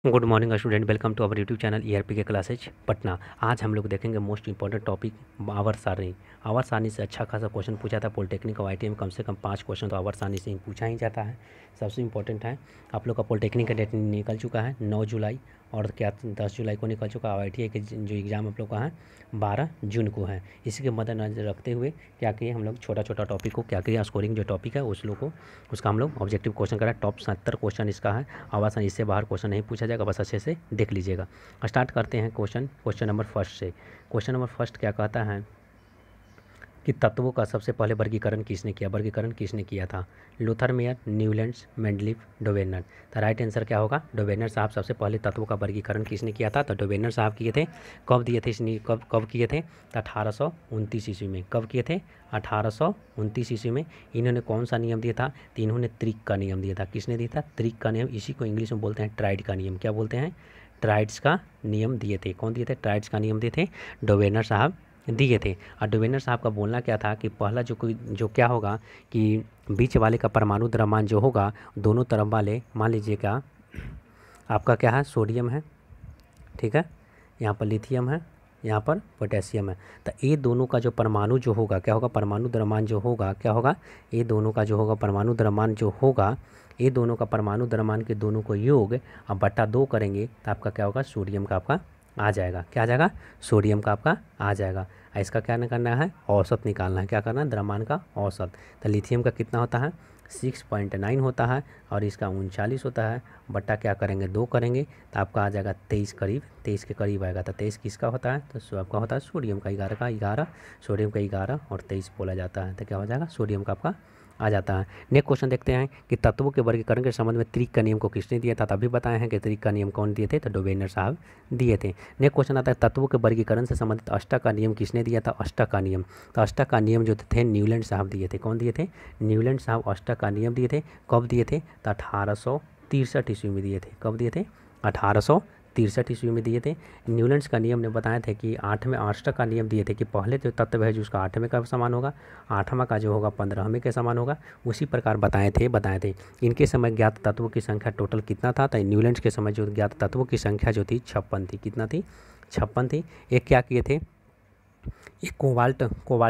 Good morning student, welcome to our YouTube channel ERP के classes Patna. आज हम लोग देखेंगे मोस्ट इंपॉर्टेंट टॉपिक आवर्त सारणी। आवर्त सारणी से अच्छा खासा क्वेश्चन पूछा था पॉलिटेक्निक और आईटीआई में, कम से कम 5 क्वेश्चन तो आवर्त सारणी से ही पूछा ही जाता है। सबसे इंपॉर्टेंट है, आप लोग का पॉलिटेक्निक का डेट निकल चुका है 9 जुलाई, और क्या 10 जुलाई को निकल चुका है। आईटीआई के जो एग्ज़ाम आप लोग का है 12 जून को है। इसी के मद्देनजर रखते हुए क्या किए हम लोग, छोटा छोटा टॉपिक को क्या किया, स्कोरिंग जो टॉपिक है उस लोग को उसका हम लोग ऑब्जेक्टिव क्वेश्चन करा। टॉप 70 क्वेश्चन इसका है। आवाज़ इससे बाहर क्वेश्चन नहीं पूछा जाएगा, बस अच्छे से देख लीजिएगा। स्टार्ट करते हैं क्वेश्चन नंबर फर्स्ट से। क्वेश्चन नंबर फर्स्ट क्या कहता है कि तत्वों का सबसे पहले वर्गीकरण किसने किया। वर्गीकरण किसने किया था? Lothar Meyer, Newlands, Mendeleev, Dobereiner. तो राइट आंसर क्या होगा? डोवेनर साहब सबसे पहले तत्वों का वर्गीकरण किसने किया था? तो डोवेनर साहब किए थे। कब दिए थे कब किए थे? तो 1829 ईस्वी में। कब किए थे? 1829 ईस्वी में। इन्होंने कौन सा नियम दिया था? तो इन्होंने त्रिक का नियम दिया था। किसने दिया था? त्रिक का नियम। इसी को इंग्लिश में बोलते हैं ट्राइड का नियम। क्या बोलते हैं? ट्राइड्स का नियम दिए थे। कौन दिए थे? ट्राइड्स का नियम दिए थे, डोवेनर साहब दिए थे। और डोवेनर साहब का बोलना क्या था कि पहला जो क्या होगा कि बीच वाले का परमाणु द्रव्यमान जो होगा, दोनों तरफ वाले, मान लीजिएगा आपका क्या है, सोडियम है, ठीक है, यहाँ पर लिथियम है, यहाँ पर पोटेशियम है। तो ये दोनों का जो परमाणु जो होगा क्या होगा, परमाणु द्रव्यमान जो होगा क्या होगा, ये दोनों का जो होगा परमाणु द्रव्यमान जो होगा, ये दोनों का परमाणु द्रव्यमान के दोनों को योग अब बटा 2 करेंगे तो आपका क्या होगा, सोडियम का आपका आ जाएगा। क्या आ जाएगा? सोडियम का आपका आ जाएगा। इसका क्या करना है? औसत निकालना है। क्या करना है? द्रव्यमान का औसत। तो लिथियम का कितना होता है? 6.9 होता है, और इसका 39 होता है। बट्टा क्या करेंगे? 2 करेंगे तो आपका आ जाएगा 23 करीब, 23 के करीब आएगा। तो 23 किसका होता है? तो आपका होता है सोडियम का। 11 का 11, सोडियम का 11 और 23 बोला जाता है। तो क्या हो जाएगा? सोडियम का आपका आ जाता है। नेक्स्ट क्वेश्चन देखते हैं कि तत्वों के वर्गीकरण के संबंध में त्रिक का नियम को किसने दिया था? तभी बताए हैं कि त्रिक का नियम कौन दिए थे? तो डोवेनर साहब दिए थे। नेक्स्ट क्वेश्चन आता है तत्वों के वर्गीकरण से संबंधित अष्टक का नियम किसने दिया था? अष्टक का नियम। तो अष्टक का नियम जो थे न्यूलैंड साहब दिए थे। कौन दिए थे? न्यूलैंड साहब अष्टक का नियम दिए थे। कब दिए थे? तो 1863 ईस्वी में दिए थे। कब दिए थे? 1863 ईस्वी में दिए थे। न्यूलैंड्स का नियम ने बताया था कि 8वें अष्टक का नियम दिए थे कि पहले जो तत्व है जो उसका 8वें का समान होगा, 8वां का जो होगा 15वें के समान होगा। उसी प्रकार बताए थे। इनके समय ज्ञात तत्वों की संख्या टोटल कितना था? तो न्यूलैंड्स के समय जो ज्ञात तत्वों की संख्या जो थी 56 थी। कितना थी? 56 थी। एक क्या किए थे, ये कोबाल्ट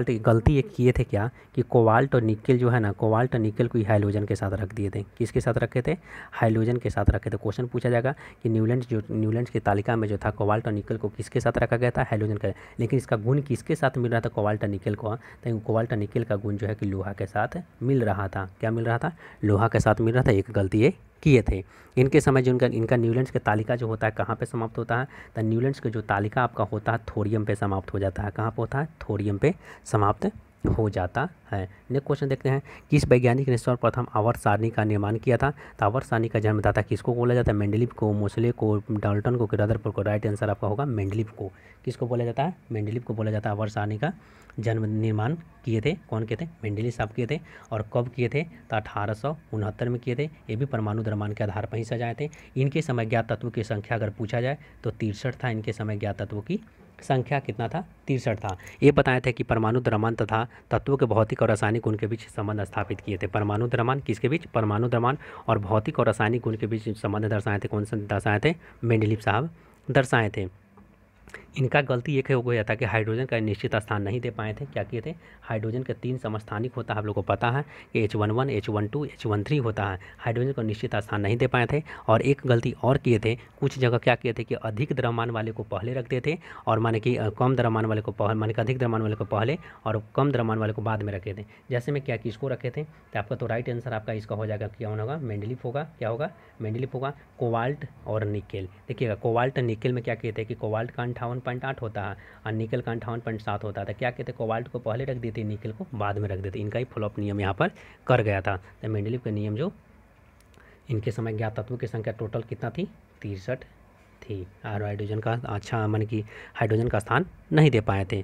की गलती एक किए थे क्या कि कोबाल्ट और निकेल जो है ना, कोबाल्ट और निकेल को ही हाइड्रोजन के साथ रख दिए थे। किसके साथ रखे थे? हाइड्रोजन के साथ रखे थे। क्वेश्चन पूछा जाएगा कि न्यूलैंड्स की तालिका में जो था कोबाल्ट और निकेल को किसके साथ रखा गया था? हाइड्रोजन का। लेकिन इसका गुण किसके साथ मिल रहा था? कोबाल्ट और निकेल को। तो कोबाल्ट और निकेल का गुण जो है कि लोहा के साथ मिल रहा था। क्या मिल रहा था? लोहा के साथ मिल रहा था। एक गलती ये किए थे। इनके समय जो इनका न्यूलैंड्स की तालिका जो होता है कहाँ पे समाप्त होता है? तो न्यूलैंड्स की जो तालिका आपका होता है थोरियम पे समाप्त हो जाता है। कहाँ पे होता है? थोरियम पे समाप्त हो जाता है। नेक्स्ट क्वेश्चन देखते हैं, किस वैज्ञानिक ने सर्वप्रथम आवर्त सारणी का निर्माण किया था? तो आवर्त सारणी का जन्मदाता किसको बोला जाता है? मेंडलीफ को, मोसले को, डाल्टन को, रदरफोर्ड को। राइट आंसर आपका होगा मेंडलीफ को। किसको बोला जाता है? मेंडलीफ को बोला जाता है। आवर्त सारणी का जन्म निर्माण किए थे। कौन किए थे? मेंडलीफ साहब किए थे। और कब किए थे? तो 1869 में किए थे। ये भी परमाणु द्रव्यमान के आधार पर ही सजाए थे। इनके समय ज्ञात तत्वों की संख्या अगर पूछा जाए तो 63 था। इनके समय ज्ञात तत्वों की संख्या कितना था? 63 था। ये बताए थे कि परमाणु द्रव्यमान तथा तत्वों के भौतिक और रासायनिक गुण के बीच संबंध स्थापित किए थे। परमाणु द्रव्यमान किसके बीच? परमाणु द्रव्यमान और भौतिक और रासायनिक गुण के बीच संबंध दर्शाए थे। कौन से दर्शाए थे? मेंडलीफ साहब दर्शाए थे। इनका गलती एक हो गया था कि हाइड्रोजन का निश्चित स्थान नहीं दे पाए थे। क्या किए थे? हाइड्रोजन के 3 समस्थानिक होता है, आप लोग को पता है कि H11, H12, H13 होता है। हाइड्रोजन को निश्चित स्थान नहीं दे पाए थे। और एक गलती और किए थे, कुछ जगह क्या किए थे कि अधिक द्रव्यमान वाले को पहले रखते थे, और माने कि कम द्रव्यमान वाले को पहले, माने कि अधिक द्रव्यमान वाले को पहले और कम द्रव्यमान वाले को बाद में रखे थे। जैसे में क्या किसको रखे थे? तो आपका तो राइट आंसर आपका इसका हो जाएगा, क्या होगा? मेंडलीफ होगा। क्या होगा? मेंडलीफ होगा। कोबाल्ट और निकेल। देखिएगा कोबाल्ट और निकेल में क्या किए थे कि कोबाल्ट का 58.8 होता है और निकल का 58.7 होता था। क्या कहते? कोबाल्ट को पहले रख देते, निकल को बाद में रख देते। इनका ही फ्लॉप नियम यहाँ पर कर गया था। तो मेंडलीफ का नियम जो इनके समय ज्ञात तत्वों की संख्या टोटल कितना थी? 63 थी। और हाइड्रोजन का अच्छा मान कि हाइड्रोजन का स्थान नहीं दे पाए थे।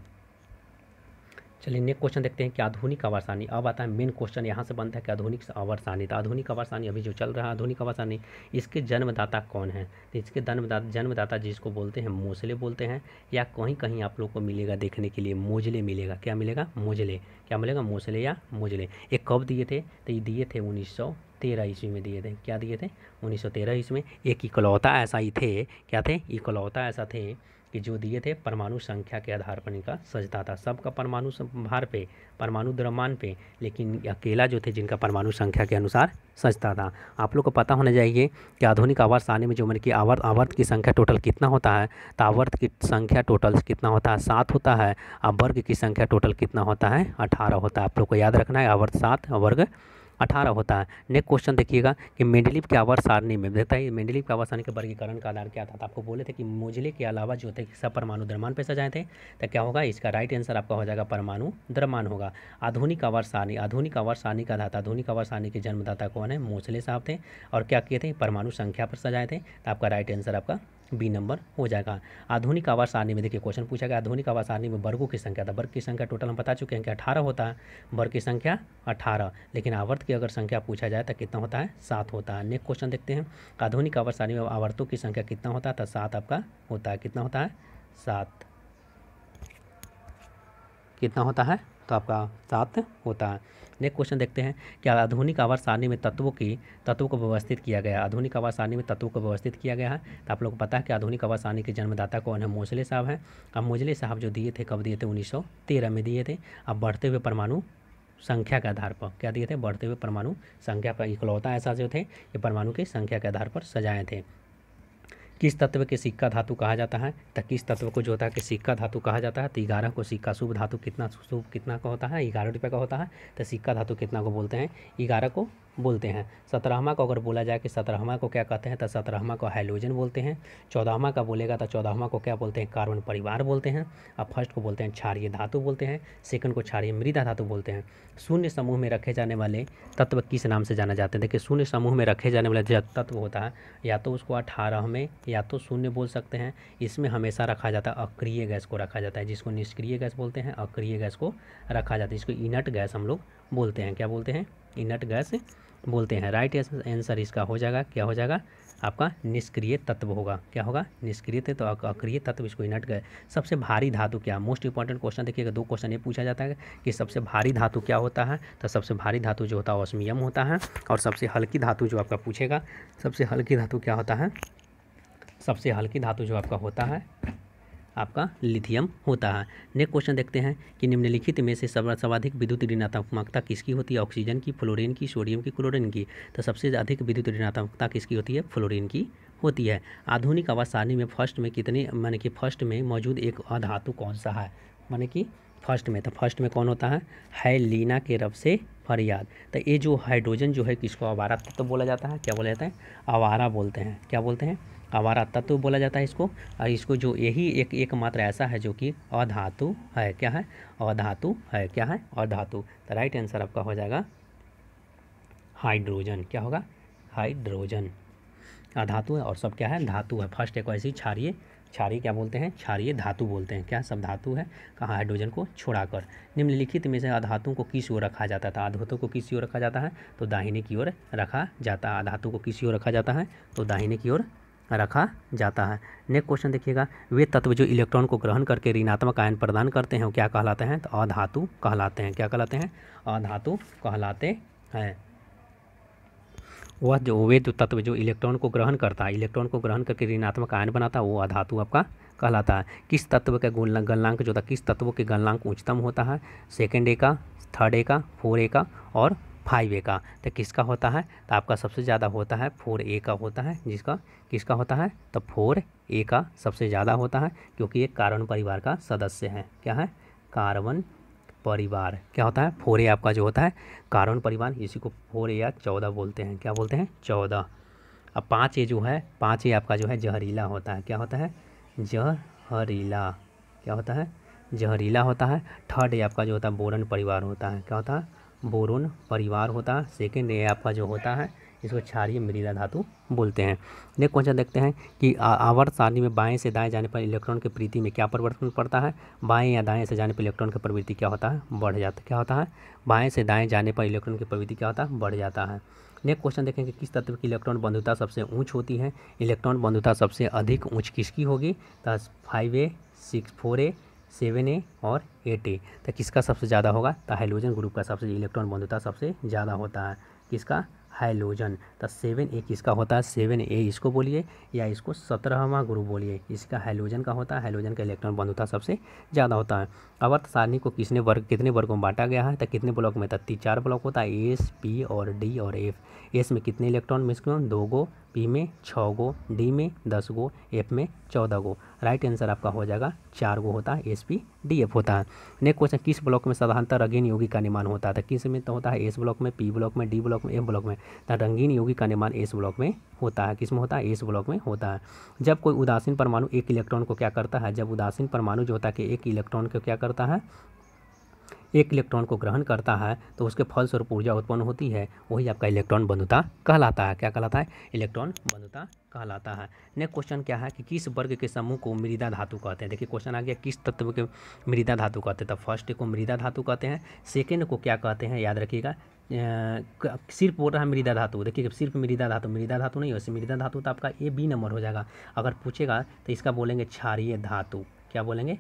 चलिए नेक्स्ट क्वेश्चन देखते हैं कि आधुनिक आवर्सानी। अब आता है मेन क्वेश्चन, यहाँ से बनता है कि आधुनिक आवर्सानी। तो आधुनिक आवर्सानी अभी जो चल रहा है आधुनिक आवर्सानी, इसके जन्मदाता कौन है? तो इसके जन्मदाता जिसको बोलते हैं मोजले बोलते हैं, या कहीं कहीं आप लोग को मिलेगा देखने के लिए मोजले मिलेगा। क्या मिलेगा? मोजले। क्या मिलेगा? मोजले या मोजले। ये कब दिए थे? तो ये दिए थे 1913 ईस्वी में दिए थे। क्या दिए थे? 1913 ईस्वी में। एक इकलौता ऐसा ही थे, क्या थे? इकलौता ऐसा थे कि जो दिए थे परमाणु संख्या के आधार पर इनका सजता था। सबका परमाणु भार पे, परमाणु द्रव्यमान पे, लेकिन अकेला जो थे जिनका परमाणु संख्या के अनुसार सजता था। आप लोग को पता होना चाहिए कि आधुनिक आवर्त सारणी में जो मैंने कि आवर्त की संख्या टोटल कितना होता है? तो आवर्त की संख्या टोटल कितना होता है? 7 होता है। अब वर्ग की संख्या टोटल कितना होता है? 18 होता है। आप लोग को याद रखना है, आवर्त 7 वर्ग 18 होता है। नेक्स्ट क्वेश्चन देखिएगा कि मेंडलीव के आवर्त सारणी में देखता है मेंडलीव के आवर्त सारणी के वर्गीकरण का आधार क्या था? तो आपको बोले थे कि मोजले के अलावा जो थे सब परमाणु द्रव्यमान पे सजाए थे। तो क्या होगा? इसका राइट आंसर आपका हो जाएगा परमाणु द्रव्यमान होगा। आधुनिक आवर्त सारणी, आधुनिक आवर्त सारणी का दाता, आधुनिक आवर्त सारणी के जन्मदाता कौन है? मोजले साहब थे। और क्या किए थे? परमाणु संख्या पर सजाए थे। तो आपका राइट आंसर आपका बी नंबर हो जाएगा। आधुनिक आवर्त सारणी में देखिए क्वेश्चन पूछा गया आधुनिक आवर्त सारणी में वर्गों की संख्या था। वर्ग की संख्या टोटल हम बता चुके हैं कि 18 होता है। वर्ग की संख्या 18, लेकिन आवर्त की अगर संख्या पूछा जाए तो कितना होता है? 7 होता है। नेक्स्ट क्वेश्चन देखते हैं आधुनिक आवर्त सारणी में आवर्तों की संख्या कितना होता है? तो 7 आपका होता है। कितना होता है? 7। कितना होता है? तो आपका 7 होता है। नेक्स्ट क्वेश्चन देखते हैं कि आधुनिक आवर्त सारणी में तत्वों को व्यवस्थित किया गया। आधुनिक आवर्त सारणी में तत्वों को व्यवस्थित किया गया है। तो आप लोग को पता है कि आधुनिक आवर्त सारणी के जन्मदाता कौन है? मोजले साहब हैं। अब मोजले साहब जो दिए थे कब दिए थे? 1913 में दिए थे। अब बढ़ते हुए परमाणु संख्या के आधार पर क्या दिए थे? बढ़ते हुए परमाणु संख्या पर इकलौता ऐसा जो थे ये परमाणु की संख्या के आधार पर सजाए थे। किस तत्व के सिक्का धातु कहा जाता है? तो किस तत्व को जो होता है कि सिक्का धातु कहा जाता है? तो 11 को सिक्का। शुभ धातु कितना शुभ कितना का होता है? 11 रुपये का होता है। तो सिक्का धातु कितना को बोलते हैं? 11 को बोलते हैं। 17वां को अगर बोला जाए कि 17वां को क्या कहते हैं? तो 17वां को हैलोजन बोलते हैं। 14वां का बोलेगा तो 14वां को क्या बोलते हैं? कार्बन परिवार बोलते हैं। अब फर्स्ट को बोलते हैं क्षारीय धातु बोलते हैं। सेकंड को क्षारीय मृदा धातु बोलते हैं। शून्य समूह में रखे जाने वाले तत्व किस नाम से जाने जाते हैं? देखिए शून्य समूह में रखे जाने वाले जो तत्व होता है या तो उसको 18 में या तो शून्य बोल सकते हैं। इसमें हमेशा रखा जाता है अक्रिय गैस को रखा जाता है, जिसको निष्क्रिय गैस बोलते हैं। अक्रिय गैस को रखा जाता है, इसको इनर्ट गैस हम लोग बोलते हैं। क्या बोलते हैं? इनर्ट गैस बोलते हैं। राइट आंसर इसका हो जाएगा, क्या हो जाएगा? आपका निष्क्रिय तत्व होगा। क्या होगा? निष्क्रिय तत्व। तो अक्रिय तत्व इसको इनर्ट गैस। सबसे भारी धातु क्या? मोस्ट इंपॉर्टेंट क्वेश्चन देखिएगा, 2 क्वेश्चन ये पूछा जाता है कि सबसे भारी धातु क्या होता है? तो सबसे भारी धातु जो होता है ऑस्मियम होता है। और सबसे हल्की धातु जो आपका पूछेगा, सबसे हल्की धातु क्या होता है? सबसे हल्की धातु जो आपका होता है आपका लिथियम होता है। नेक्स्ट क्वेश्चन देखते हैं कि निम्नलिखित में से सर्वाधिक विद्युत ऋणात्मकता किसकी होती है? ऑक्सीजन की, फ्लोरीन की, सोडियम की, क्लोरीन की। तो सबसे अधिक विद्युत ऋणात्मकता किसकी होती है? फ्लोरीन की होती है। आधुनिक आवर्त सारणी में फर्स्ट में कितने माने कि फर्स्ट में मौजूद एक अधातु कौन सा है? माने कि फर्स्ट में, तो फर्स्ट में कौन होता है लीना के रब से फरियाद। तो ये जो हाइड्रोजन जो है किसको आवारा तत्व बोला जाता है? क्या बोला जाता है? आवारा बोलते हैं। क्या बोलते हैं? आवारा तत्व बोला जाता है इसको। और इसको जो यही एकमात्र ऐसा है जो कि अधातु है। क्या है? अधातु है। क्या है? अधातु। तो राइट आंसर आपका हो जाएगा हाइड्रोजन। क्या होगा? हाइड्रोजन। अधातु है और सब क्या है? धातु है। फर्स्ट एक ऐसी क्षारीय क्या बोलते हैं? क्षारीय धातु बोलते हैं। क्या? सब धातु है। कहाँ? हाइड्रोजन को छोड़ाकर। निम्नलिखित में से अधातु को किस ओर रखा जाता था? अधातु को किस ओर रखा जाता है? तो दाहिने की ओर रखा जाता है। अधातु को किस ओर रखा जाता है? तो दाहिने की ओर रखा जाता है। नेक्स्ट क्वेश्चन देखिएगा, वे तत्व जो इलेक्ट्रॉन को ग्रहण करके ऋणात्मक आयन प्रदान करते हैं वो क्या कहलाते हैं? तो अधातु कहलाते हैं। क्या कहलाते हैं? अधातु कहलाते हैं। वे जो तत्व जो इलेक्ट्रॉन को ग्रहण करता है, इलेक्ट्रॉन को ग्रहण करके ऋणात्मक आयन बनाता है वो अधातु आपका कहलाता है। किस तत्व का गलनांक जो होता है, किस तत्वों के गलनांक उच्चतम होता है? सेकेंड ए का, थर्ड ए का, 4A का और 5A का। तो किसका होता है? तो आपका सबसे ज़्यादा होता है 4A का होता है। जिसका किसका होता है? तो 4A का सबसे ज़्यादा होता है क्योंकि ये कार्बन परिवार का सदस्य है। क्या है? कार्बन परिवार। क्या होता है? 4A आपका जो होता है कार्बन परिवार, इसी को 4A या 14 बोलते हैं। क्या बोलते हैं? 14। अब 5A जो है, 5A आपका जो है जहरीला होता है। क्या होता है? जहरीला। क्या होता है? जहरीला होता है। थर्ड ए आपका जो होता है बोरन परिवार होता है। क्या होता है? बोरोन परिवार होता है। सेकेंड ए आपका जो होता है इसको क्षारीय मृदा धातु बोलते हैं। नेक्स्ट क्वेश्चन देखते हैं कि आवर्त सारणी में बाएं से दाएं जाने पर इलेक्ट्रॉन की प्रवृत्ति में क्या परिवर्तन पड़ता है। बाएं या दाएं से जाने पर इलेक्ट्रॉन की प्रवृत्ति क्या होता है, बढ़ जाता है। क्या होता है, बाएं से दाएं जाने पर इलेक्ट्रॉन की प्रवृत्ति क्या होता है, बढ़ जाता है। नेक्स्ट क्वेश्चन देखेंगे किस तत्व की इलेक्ट्रॉन बंधुता सबसे ऊंच होती है। इलेक्ट्रॉन बंधुता सबसे अधिक ऊंच किसकी होगी, तो 5A 4A 7A और 8A। तो किसका सबसे ज़्यादा होगा, तो हाइड्रोजन ग्रुप का सबसे इलेक्ट्रॉन बंधुता सबसे ज़्यादा होता है। किसका, हाइड्रोजन। तो 7A किसका होता है, 7A इसको बोलिए या इसको 17वां ग्रुप बोलिए, इसका हाइड्रोजन का होता है। हाइड्रोजन का इलेक्ट्रॉन बंधुता सबसे ज़्यादा होता है। आवर्त सारणी को कितने वर्गों में बांटा गया है, तो कितने ब्लॉक में, तो 4 ब्लॉक होता है, एस, पी और डी और एफ। एस में कितने इलेक्ट्रॉन, मैक्सिमम 2 गो, पी में 6 गो, डी में 10 गो, एफ में 14 गो। राइट आंसर आपका हो जाएगा 4 गो होता है, एस, पी, डी, एफ होता है। नेक्स्ट क्वेश्चन किस ब्लॉक में साधारणतः रंगीन यौगिक का निर्माण होता है, तो किस में तो होता है, एस ब्लॉक में, पी ब्लॉक में, डी ब्लॉक में, एफ ब्लॉक में। तो रंगीन यौगिक का निर्माण एस ब्लॉक में होता है। किस में होता है, एस ब्लॉक में होता है। जब कोई उदासीन परमाणु एक इलेक्ट्रॉन को क्या करता है, जब उदासीन परमाणु जो होता है कि एक इलेक्ट्रॉन को क्या करता है, एक इलेक्ट्रॉन को ग्रहण करता है, तो उसके फलस्वरूप ऊर्जा उत्पन्न होती है, वही आपका इलेक्ट्रॉन बंधुता कहलाता है। क्या कहलाता है, इलेक्ट्रॉन बंधुता कहलाता है। नेक्स्ट क्वेश्चन क्या है कि किस वर्ग के समूह को मृदा धातु कहते हैं। देखिए क्वेश्चन आ गया किस तत्व के मृदा धातु कहते हैं, तो फर्स्ट को मृदा धातु कहते हैं, सेकेंड को क्या कहते हैं, याद रखिएगा। सिर्फ बोल रहा है मृदा धातु, देखिए सिर्फ मृदा धातु नहीं, वैसे मृदा धातु तो आपका ए बी नंबर हो जाएगा। अगर पूछेगा तो इसका बोलेंगे क्षारीय धातु। क्या बोलेंगे,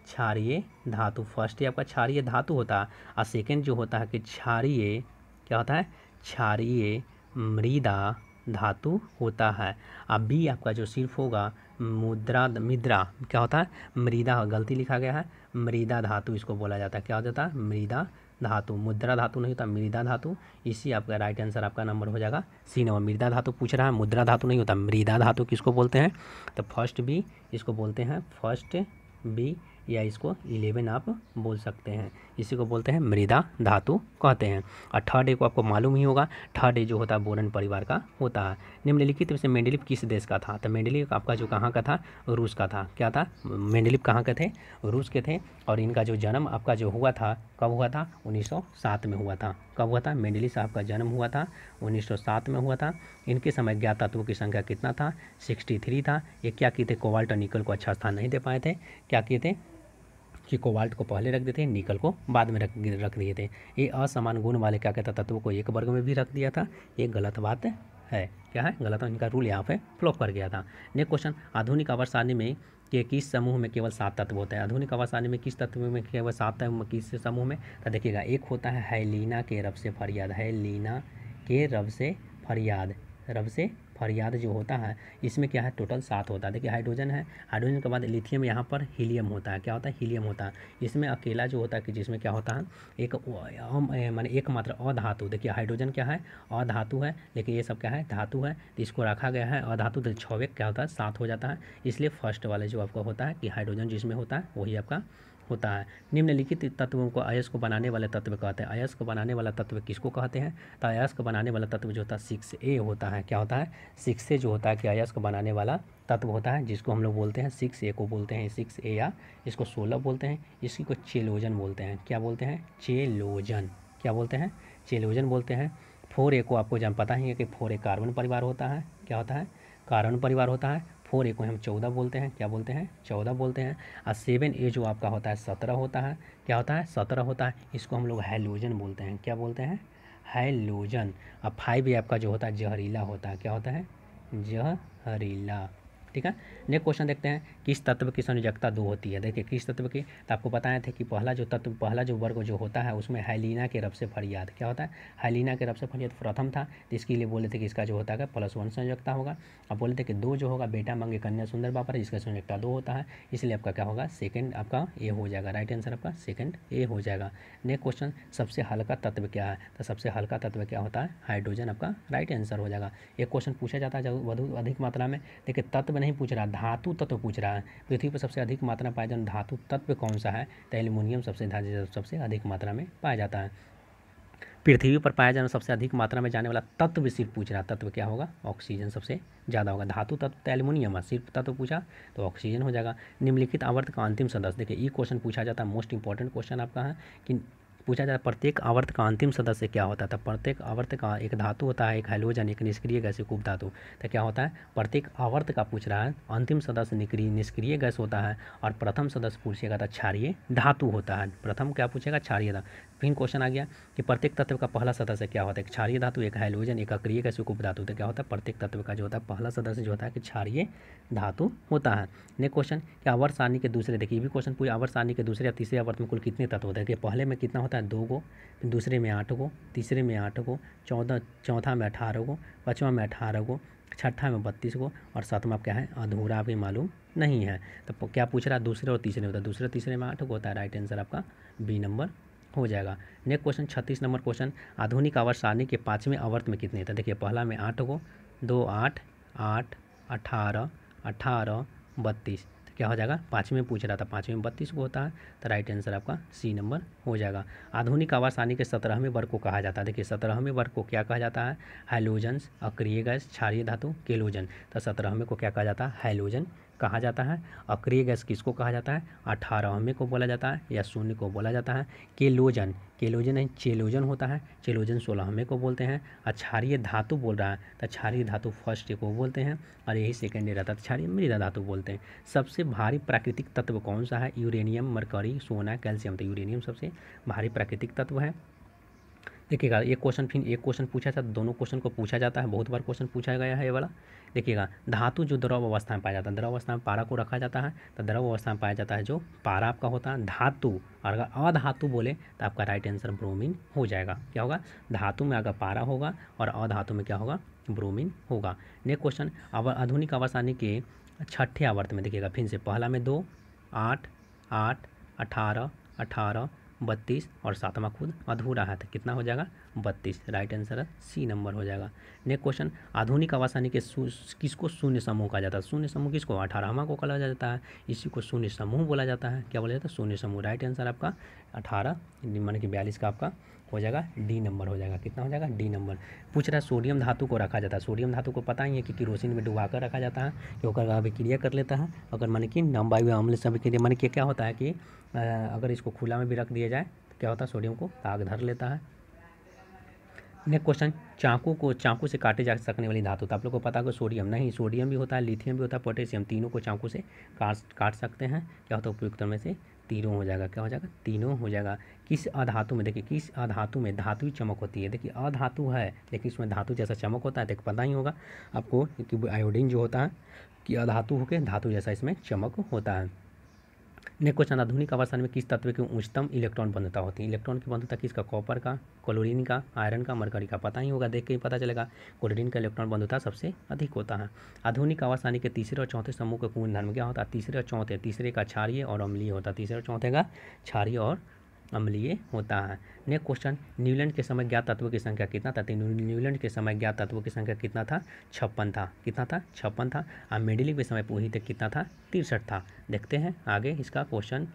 क्षारीय धातु। फर्स्ट ही आपका क्षारीय धातु होता है और सेकेंड जो होता है कि क्षारीय क्या होता है, क्षारीय मृदा धातु होता है। अब बी आपका जो सिर्फ होगा मिद्रा क्या होता है, मृदा, गलती लिखा गया है, मृदा धातु इसको बोला जाता है। क्या हो जाता है, मृदा धातु। मुद्रा धातु नहीं होता, मृदा धातु। इसी आपका राइट आंसर आपका नंबर हो जाएगा सी नंबर। मृदा धातु पूछ रहा है, मुद्रा धातु नहीं होता, मृदा धातु किसको बोलते हैं, तो फर्स्ट बी इसको बोलते हैं, फर्स्ट बी या इसको 11 आप बोल सकते हैं, इसी को बोलते हैं मृदा धातु कहते हैं। और थर्ड ए को आपको मालूम ही होगा, थर्ड ए जो होता है बोरन परिवार का होता है। निम्नलिखित में से मेंडेलीव किस देश का था, तो मेंडेलीव आपका जो कहाँ का था, रूस का था। क्या था, मेंडेलीव कहाँ के थे, रूस के थे। और इनका जो जन्म आपका जो हुआ था, कब हुआ था, 1907 में हुआ था। कब हुआ था, मेंडेलीव साहब का जन्म हुआ था 1907 में हुआ था। इनके समय ज्ञात तत्वों की संख्या कितना था, 63 था। ये क्या किए थे, कोबाल्ट और निकल को अच्छा स्थान नहीं दे पाए थे। क्या किए थे कि कोबाल्ट को पहले रख देते, निकल को बाद में रख दिए थे। ये असमान गुण वाले क्या कहता तत्वों को एक वर्ग में भी रख दिया था। ये गलत बात है, क्या है, गलत, इनका रूल यहाँ पे फ्लॉप कर गया था। नेक्स्ट क्वेश्चन, आधुनिक आवर्त सारणी में कि किस समूह में केवल 7 तत्व होते हैं। आधुनिक आवर्त सारणी में किस तत्व में केवल 7 तत्व, किस समूह में, तो देखिएगा एक होता है हैलीना के रब से फरियाद, हैलीना के रब से फरियाद, रब से फरियाद जो होता है, इसमें क्या है, टोटल 7 होता है। देखिए हाइड्रोजन है, हाइड्रोजन के बाद लिथियम, यहाँ पर हीलियम होता है। क्या होता है, हीलियम होता है। इसमें अकेला जो होता है कि जिसमें क्या होता है, एक माने एकमात्र अधातु। देखिए हाइड्रोजन क्या है, अधातु है, लेकिन ये सब क्या है, धातु है। तो इसको रखा गया है अधातु, तो 6 क्या होता है, 7 हो जाता है। इसलिए फर्स्ट वाले जो आपका होता है कि हाइड्रोजन जिसमें होता है वही आपका होता है। निम्नलिखित तत्वों को अयस्क को बनाने वाले तत्व कहते हैं। अयस्क को बनाने वाला तत्व किसको कहते हैं, तो अयस्क को बनाने वाला तत्व जो होता है 6A होता है। क्या होता है, 6A जो होता है कि अयस्क को बनाने वाला तत्व होता है, जिसको हम लोग बोलते हैं 6A को बोलते हैं 6A, या इसको 16 बोलते हैं, इसी को चेलोजन बोलते हैं। क्या बोलते हैं, चेलोजन। क्या बोलते हैं, चेलोजन बोलते हैं। 4A को आपको जान पता ही है कि 4A कार्बन परिवार होता है। क्या होता है, कार्बन परिवार होता है। 4A को हम 14 बोलते हैं। क्या बोलते हैं, 14 बोलते हैं। और 7A जो आपका होता है 17 होता है। क्या होता है, 17 होता है। इसको हम लोग हैलोजन बोलते हैं। क्या बोलते हैं, हैलोजन। और 5A आपका जो होता है जहरीला होता है। क्या होता है, जहरीला। ठीक है। नेक्स्ट क्वेश्चन देखते हैं, किस तत्व की संयोजकता 2 होती है। देखिए किस तत्व की, तो आपको बताए थे कि पहला जो तत्व, पहला जो वर्ग जो होता है उसमें हैलीना के रब से फरियाद। क्या होता है, हैलीना के रब से फरियाद प्रथम था, तो इसके लिए बोले थे कि इसका जो होता है +1 संयोजकता होगा। अब बोले थे कि 2 जो होगा बेटा मंगे कन्या सुंदर बापर, इसका संयोजकता 2 होता है, इसलिए आपका क्या होगा, सेकंड आपका ए हो जाएगा। राइट आंसर आपका सेकंड ए हो जाएगा। नेक्स्ट क्वेश्चन, सबसे हल्का तत्व क्या है, तो सबसे हल्का तत्व क्या होता है, हाइड्रोजन आपका राइट आंसर हो जाएगा। एक क्वेश्चन पूछा जाता है जब अधिक मात्रा में, देखिए तत्व नहीं पूछ रहा, धातु तत्व पूछ रहा है। पृथ्वी पर सबसे अधिक मात्रा में पाया जाने धातु तत्व कौन सा है, तो एल्युमिनियम सबसे अधिक मात्रा में पाया जाता है। पृथ्वी पर पाया जाने सबसे अधिक मात्रा में जाने वाला तत्व सिर्फ पूछ रहा, तत्व क्या होगा, ऑक्सीजन सबसे ज़्यादा होगा। धातु तत्व तो एल्युमिनियम है, सिर्फ तत्व पूछा तो ऑक्सीजन हो जाएगा। निम्नलिखित आवर्त का अंतिम सदस्य, देखिए ये क्वेश्चन पूछा जाता है, मोस्ट इंपॉर्टेंट क्वेश्चन आपका है कि पूछा जाता है प्रत्येक आवर्त का अंतिम सदस्य क्या होता है। तो प्रत्येक आवर्त का एक धातु होता है, एक हैलोजन, एक निष्क्रिय गैस, एक उपधातु। तो क्या होता है, प्रत्येक आवर्त का पूछ रहा है, अंतिम सदस्य निष्क्रिय गैस होता है और प्रथम सदस्य पूछेगा तो क्षारीय धातु होता है। प्रथम क्या पूछेगा, क्षारीय धातु। फिर क्वेश्चन आ गया कि प्रत्येक तत्व का पहला सदस्य क्या होता है, क्षारीय धातु, एक हैलोजन, एक अक्रिय गैस, एक उपधातु। तो क्या होता है, प्रत्येक तत्व का जो होता है पहला सदस्य जो होता है कि क्षारीय धातु होता है। नेक्स्ट क्वेश्चन कि आवर्त सारणी के दूसरे, देखिए ये भी क्वेश्चन पूछा, आवर्त सारणी के दूसरे या तीसरे आवर्त में कुल कितने तत्व होते हैं। कि पहले में कितना होता है, 2 गो, फिर दूसरे में 8 गो, तीसरे में 8 गो, चौथा में 18 गो, पाँचवा में 18 गो, छठा में 32 गो और सातवां क्या है, अधूरा भी मालूम नहीं है। तो क्या पूछ रहा है, दूसरे और तीसरे होता है, दूसरे तीसरे में 8 गो होता है। राइट आंसर आपका बी नंबर हो जाएगा। नेक्स्ट क्वेश्चन 36 नंबर क्वेश्चन, आधुनिक आवर्त सारणी के 5वें आवर्त में कितने थे। देखिए पहला में 8 गो, 2 8 8 18 18 32। तो क्या हो जाएगा, 5वें में पूछ रहा था, 5वें में 32 को होता है। तो राइट आंसर आपका सी नंबर हो जाएगा। आधुनिक आवर्त सारणी के 17वें वर्ग को कहा जाता है। देखिए 17वें वर्ग को क्या कहा जाता है, हैलोजन्स, अक्रिय गैस, क्षारीय धातु, केलोजन। तो 17वें को क्या कहा जाता है, हैलोजन कहा जाता है। अक्रिय गैस किसको कहा जाता है, 18वें को बोला जाता है या शून्य को बोला जाता है। केलोजन नहीं चेलोजन होता है, चेलोजन 16वें को बोलते हैं। क्षारीय धातु बोल रहा है तो क्षारीय धातु फर्स्ट को बोलते हैं और यही सेकेंड रहता है, क्षारीय मृदा धातु बोलते हैं। सबसे भारी प्राकृतिक तत्व कौन सा है, यूरेनियम, मरकरी, सोना, कैल्शियम। तो यूरेनियम सबसे भारी प्राकृतिक तत्व है। देखिएगा एक क्वेश्चन फिर एक क्वेश्चन पूछा था, दोनों क्वेश्चन को पूछा जाता है, बहुत बार क्वेश्चन पूछा गया है ये वाला। देखिएगा धातु जो द्रव अवस्था में पाया जाता है, द्रव अवस्था में पारा को रखा जाता है। तो द्रव अवस्था में पाया जाता है जो पारा आपका होता है। धातु और अगर अधातु बोले तो आपका राइट आंसर ब्रोमीन हो जाएगा। क्या होगा, धातु में अगर पारा होगा और अधातु में क्या होगा, ब्रोमीन होगा। नेक्स्ट क्वेश्चन, आधुनिक आवर्त सारणी के 6ठे आवर्त में देखिएगा फिर से पहला में 2 8 8 18 18 32 और सातवां खुद अधूरा है। तो कितना हो जाएगा, 32। राइट आंसर सी नंबर हो जाएगा। नेक्स्ट क्वेश्चन, आधुनिक आवर्त सारणी के किसको शून्य समूह कहा जाता है। शून्य समूह किसको, 18वां को कहा जाता है, इसी को शून्य समूह बोला जाता है। क्या बोला जाता है, शून्य समूह। राइट आंसर आपका 18 मान कि 42 का आपका हो जाएगा, डी नंबर हो जाएगा। कितना हो जाएगा, डी नंबर। पूछ रहा है सोडियम धातु को रखा जाता है। सोडियम धातु को पता ही है कि केरोसिन में डुबा कर रखा जाता है, क्योंकि अभिक्रिया कर लेता है। अगर मान कि वायु अम्ल से अभिक्रिया मान कि क्या होता है कि अगर इसको खुला में भी रख दिया जाए तो क्या होता है, सोडियम को आग धर लेता है। नेक्स्ट क्वेश्चन, चाकू से काटे जा सकने वाली धातु। तो आप लोग को पता है कि सोडियम नहीं, सोडियम भी होता है, लिथियम भी होता है, पोटेशियम, तीनों को चाकू से काट सकते हैं। क्या होता है, उपयुक्त में से तीनों हो जाएगा। क्या हो जाएगा, तीनों हो जाएगा। किस अधातु में, देखिए किस अधातु में धातुई चमक होती है। देखिए अधातु है लेकिन इसमें धातु जैसा चमक होता है। देखिए पता ही होगा आपको कि आयोडीन जो होता है कि अधातु होकर धातु जैसा इसमें चमक होता है। नेक्स्ट क्वेश्चन, आधुनिक आवर्त सारणी में किस तत्व की उच्चतम इलेक्ट्रॉन बंधुता होती है। इलेक्ट्रॉन की बंधुता किसका, कॉपर का, क्लोरीन का, आयरन का, मरकरी का। पता ही होगा, देख के ही पता चलेगा। क्लोरीन का इलेक्ट्रॉन बंधुता सबसे अधिक होता है। आधुनिक आवर्त सारणी के तीसरे और चौथे समूह के पूर्ण धर्म क्या होता है। तीसरे और चौथे, तीसरे का क्षारीय और अम्लीय होता है, तीसरे और चौथे का क्षारीय और अम्लीय होता है। नेक्स्ट क्वेश्चन, न्यूलैंड के समय ज्ञात तत्वों की संख्या कितना था। न्यूलैंड के समय ज्ञात तत्वों की संख्या कितना था, 56 था। कितना था, 56 था। और मेंडेलीव के समय पूरी तक कितना था, 63 था। देखते हैं आगे इसका क्वेश्चन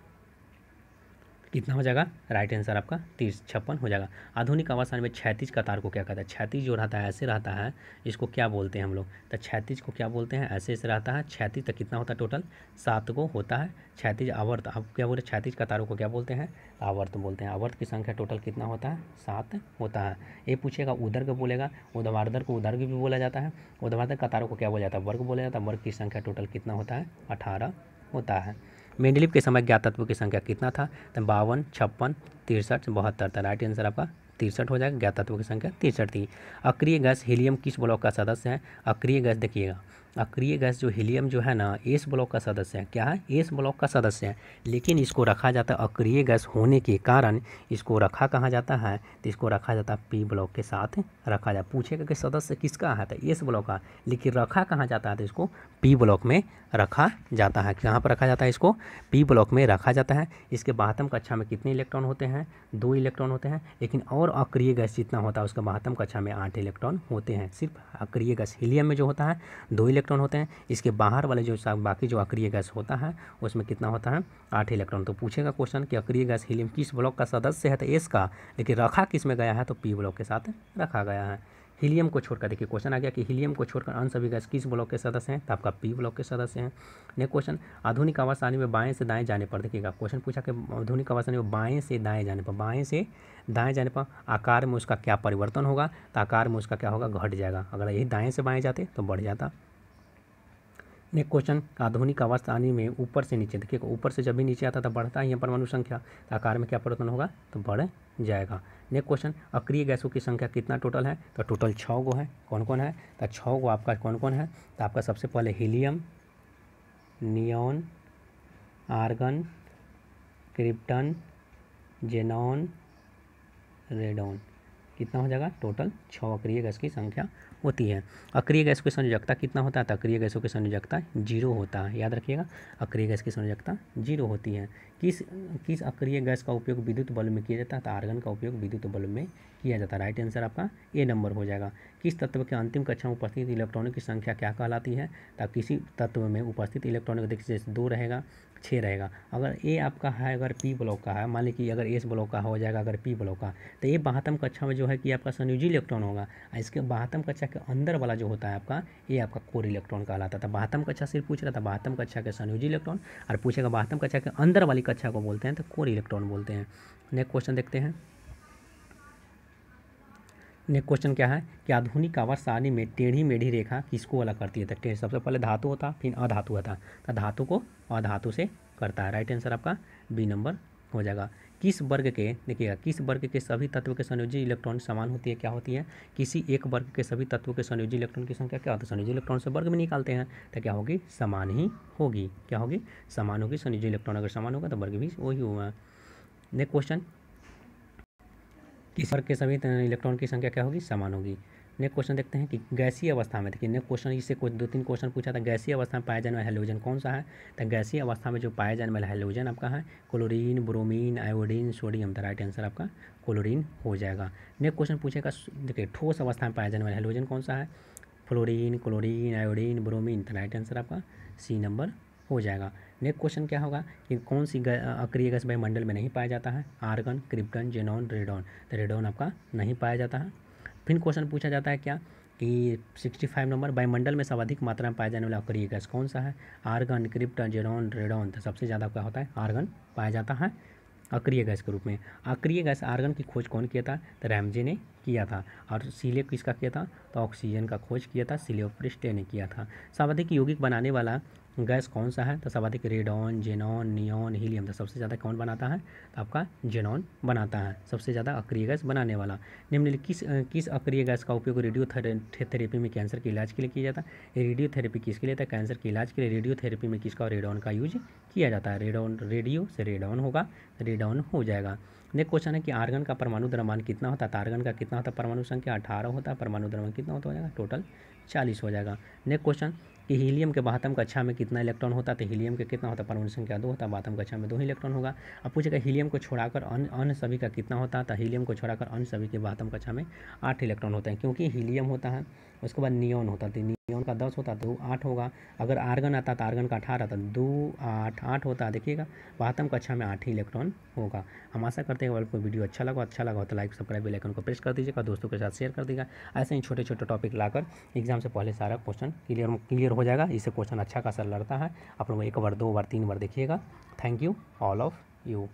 कितना हो जाएगा। राइट आंसर आपका 56 हो जाएगा। आधुनिक आवर्त सारणी में क्षैतिज कतार को क्या कहता है। क्षैतिज जो रहता है ऐसे रहता है, इसको क्या बोलते हैं हम लोग। तो क्षैतिज को क्या बोलते हैं, ऐसे रहता है। क्षैतिज तो कितना होता है, टोटल 7 को होता है। क्षैतिज आवर्त, आप क्या बोले, क्षैतिज कतारों को क्या बोलते हैं, आवर्त बोलते हैं। आवर्त की संख्या टोटल कितना होता है, 7 होता है। ये पूछेगा उदर्ग बोलेगा, ऊर्ध्वाधर को उदर्ग भी बोला जाता है। ऊर्ध्वाधर कतारों को क्या बोला जाता है, वर्ग बोला जाता है। वर्ग की संख्या टोटल कितना होता है, 18 होता है। मेंडेलीव के समय ज्ञात तत्वों की संख्या कितना था, तो 52, 56, 63, 72 था। राइट आंसर आपका 63 हो जाएगा। ज्ञात तत्वों की संख्या 63 थी। अक्रिय गैस हीलियम किस ब्लॉक का सदस्य है। अक्रिय गैस देखिएगा, अक्रिय गैस जो हीलियम जो है ना, एस ब्लॉक का सदस्य है। क्या है, एस ब्लॉक का सदस्य है। लेकिन इसको रखा जाता है, अक्रिय गैस होने के कारण इसको रखा कहाँ जाता है, तो इसको रखा जाता है पी ब्लॉक के साथ रखा जाता है। पूछेगा कि सदस्य किसका है, तो एस ब्लॉक का, लेकिन रखा कहाँ जाता है, तो इसको पी ब्लॉक में रखा जाता है। कहाँ पर रखा जाता है, इसको पी ब्लॉक में रखा जाता है। इसके 72 कक्षा में कितने इलेक्ट्रॉन होते हैं, 2 इलेक्ट्रॉन होते हैं। लेकिन और अक्रिय गैस जितना होता है उसका 72 कक्षा में 8 इलेक्ट्रॉन होते हैं। सिर्फ अक्रिय गैस हीलियम में जो होता है 2 इलेक्ट्रॉन होते हैं। इसके बाहर वाले जो बाकी जो अक्रिय गैस होता है उसमें कितना होता है, 8 इलेक्ट्रॉन। तो पूछेगा क्वेश्चन कि अक्रिय गैस हीलियम किस ब्लॉक का सदस्य है, तो एस का, लेकिन रखा किस में गया है, तो पी ब्लॉक के साथ रखा गया है। हीलियम को छोड़कर देखिए क्वेश्चन आ गया कि हीलियम को छोड़कर अन्य सभी गैस किस ब्लॉक के सदस्य हैं, तो आपका पी ब्लॉक के सदस्य हैं। नेक्स्ट क्वेश्चन, आधुनिक आवर्त सारणी में बाएं से दाएं जाने पर देखिएगा क्वेश्चन पूछा कि आधुनिक आवर्त सारणी में बाएं से दाएं जाने पर आकार में उसका क्या परिवर्तन होगा, तो आकार में उसका क्या होगा, घट जाएगा। अगर यही दाएं से बाएं जाते तो बढ़ जाता। नेक्स्ट क्वेश्चन, आधुनिक आवर्त सारणी में ऊपर से नीचे देखिए ऊपर से जब भी नीचे आता तो बढ़ता है परमाणु संख्या, तो आकार में क्या परिवर्तन होगा, तो बढ़ जाएगा। नेक्स्ट क्वेश्चन, अक्रिय गैसों की संख्या कितना टोटल है, तो टोटल 6 गो है। कौन कौन है, तो 6 गो आपका कौन कौन है, तो आपका सबसे पहले helium, neon, argon, krypton, xenon, radon. कितना हो जाएगा, टोटल 6 अक्रिय गैस की संख्या होती है। अक्रिय गैस की संयोजकता कितना होता है, तो अक्रिय गैसों की संयोजकता 0 होता है। याद रखिएगा, अक्रिय गैस की संयोजकता 0 होती है। किस अक्रिय गैस का उपयोग विद्युत बल्ब में किया जाता है, तो आर्गन का उपयोग विद्युत बल्ब में किया जाता है। राइट आंसर आपका ए नंबर हो जाएगा। किस तत्व के अंतिम कक्षा में उपस्थित इलेक्ट्रॉनों की संख्या क्या कहलाती है, तो किसी तत्व में उपस्थित इलेक्ट्रॉनों देखिए जैसे 2 रहेगा, 6 रहेगा। अगर ए आपका है, अगर पी ब्लॉक का है, मान लीजिए कि अगर एस ब्लॉक का हो जाएगा, अगर पी ब्लॉक का, तो ये 72 कक्षा में जो है कि आपका संयोजी इलेक्ट्रॉन होगा। इसके 72 कक्षा के अंदर वाला जो होता है आपका, ये आपका कोर इलेक्ट्रॉन कहलाता था। 72 कक्षा सिर्फ पूछ रहा था, 72 कक्षा के संयोजी इलेक्ट्रॉन, और पूछेगा 72 कक्षा के अंदर वाली कक्षा को बोलते हैं तो कोर इलेक्ट्रॉन बोलते हैं। नेक्स्ट क्वेश्चन देखते हैं। नेक्स्ट क्वेश्चन क्या है कि आधुनिक आवर्त सारणी में टेढ़ी मेढ़ी रेखा किसको अलग करती है, तो सबसे पहले धातु होता, फिर अधातु होता, तो धातु को अधातु से करता है। राइट आंसर आपका बी नंबर हो जाएगा। किस वर्ग के देखिएगा, किस वर्ग के सभी तत्व के संयोजी इलेक्ट्रॉन समान होती है, क्या होती है, किसी एक वर्ग के सभी तत्वों के संयोजी इलेक्ट्रॉन की संख्या क्या होती है, संयोजी इलेक्ट्रॉन से वर्ग में निकालते हैं तो क्या होगी, समान ही होगी। क्या होगी, समान होगी। संयोजी इलेक्ट्रॉन अगर समान होगा तो वर्ग भी वही होगा। नेक्स्ट क्वेश्चन, किस वर्ग के सभी इलेक्ट्रॉन की संख्या क्या होगी, समान होगी। नेक्स्ट क्वेश्चन देखते हैं कि गैसीय अवस्था में, देखिए नेक्स्ट क्वेश्चन इससे कुछ 2-3 क्वेश्चन पूछा था। गैसीय अवस्था में पाया जाने वाला हैलोजन कौन सा है, तो गैसीय अवस्था में जो पाया जाने वाला हैलोजन आपका है क्लोरीन, ब्रोमीन, आयोडीन, सोडियम। तो राइट आंसर आपका क्लोरीन हो जाएगा। नेक्स्ट क्वेश्चन पूछेगा, देखिए ठोस अवस्था में पाया जाने वाला हैलोजन कौन सा है, फ्लोरीन, क्लोरीन, आयोडीन, ब्रोमीन। तो राइट आंसर आपका सी नंबर हो जाएगा। नेक्स्ट क्वेश्चन क्या होगा कि कौन सी अक्रिय गैस वायुमंडल में नहीं पाया जाता है, आर्गन, क्रिप्टन, जेनॉन, रेडॉन। तो रेडॉन आपका नहीं पाया जाता है। फिर क्वेश्चन पूछा जाता है क्या कि 65 नंबर, वायुमंडल में सर्वाधिक मात्रा में पाया जाने वाला अक्रिय गैस कौन सा है, आर्गन, क्रिप्टन, जेनॉन, रेडॉन। तो सबसे ज़्यादा क्या होता है, आर्गन पाया जाता है अक्रिय गैस के रूप में। अक्रिय गैस आर्गन की खोज कौन किया था, तो रैमजे ने किया था। और सीले किसका किया था, तो ऑक्सीजन का खोज किया था, सिलियोप्रिस्टे ने किया था। सर्वाधिक यौगिक बनाने वाला गैस कौन सा है, तो सर्वाधिक रेडॉन, जेनॉन, नियॉन, हीलियम। तो सबसे ज़्यादा कौन बनाता है, तो आपका जेनॉन बनाता है सबसे ज़्यादा अक्रिय गैस बनाने वाला। निम्नलिखित किस अक्रिय गैस का उपयोग रेडियोथेरेपी में कैंसर के इलाज के लिए किया जाता है। रेडियोथेरेपी किसके लिए था, कैंसर के इलाज के लिए रेडियोथेरेपी में किसका, रेडॉन का यूज किया जाता है। रेडॉन, रेडियो से रेडॉन होगा, रेडॉन हो जाएगा। नेक्स्ट क्वेश्चन है कि आर्गन का परमाणु द्रव्यमान कितना होता है, तो आर्गन का कितना होता है, परमाणु संख्या 18 होता है, परमाणु द्रव्यमान कितना होता हो जाएगा, टोटल 40 हो जाएगा। नेक्स्ट क्वेश्चन कि हीलियम के 72 कक्षा में कितना इलेक्ट्रॉन होता है, तो हीलियम के कितना होता है, परमाणु संख्या 2 होता है, 72 कक्षा में 2 इलेक्ट्रॉन होगा। अब पूछेगा हीलियम को छोड़ाकर अन्य सभी का कितना होता है, तो हीलियम को छोड़ाकर अन्य सभी के 72 कक्षा में 8 इलेक्ट्रॉन होते हैं, क्योंकि हीलियम होता है, उसके बाद नियॉन होता है, नियॉन का 10 होता है तो 8 होगा। अगर आर्गन आता तो आर्गन का 18 आता, 2 8 होता है। देखिएगा 72 कक्षा में 8 ही इलेक्ट्रॉन होगा। हम आशा करते हैं आपको वीडियो अच्छा लगा हो तो लाइक, सब्सक्राइब, बेल आइकन को प्रेस कर दीजिएगा, दोस्तों के साथ शेयर कर दीजिएगा। ऐसे ही छोटे छोटे टॉपिक लाकर एग्जाम से पहले सारा क्वेश्चन क्लियर हो जाएगा। इससे क्वेश्चन अच्छा खासा लड़ता है। आप लोग 1 बार 2 बार 3 बार देखिएगा। Thank you all of you.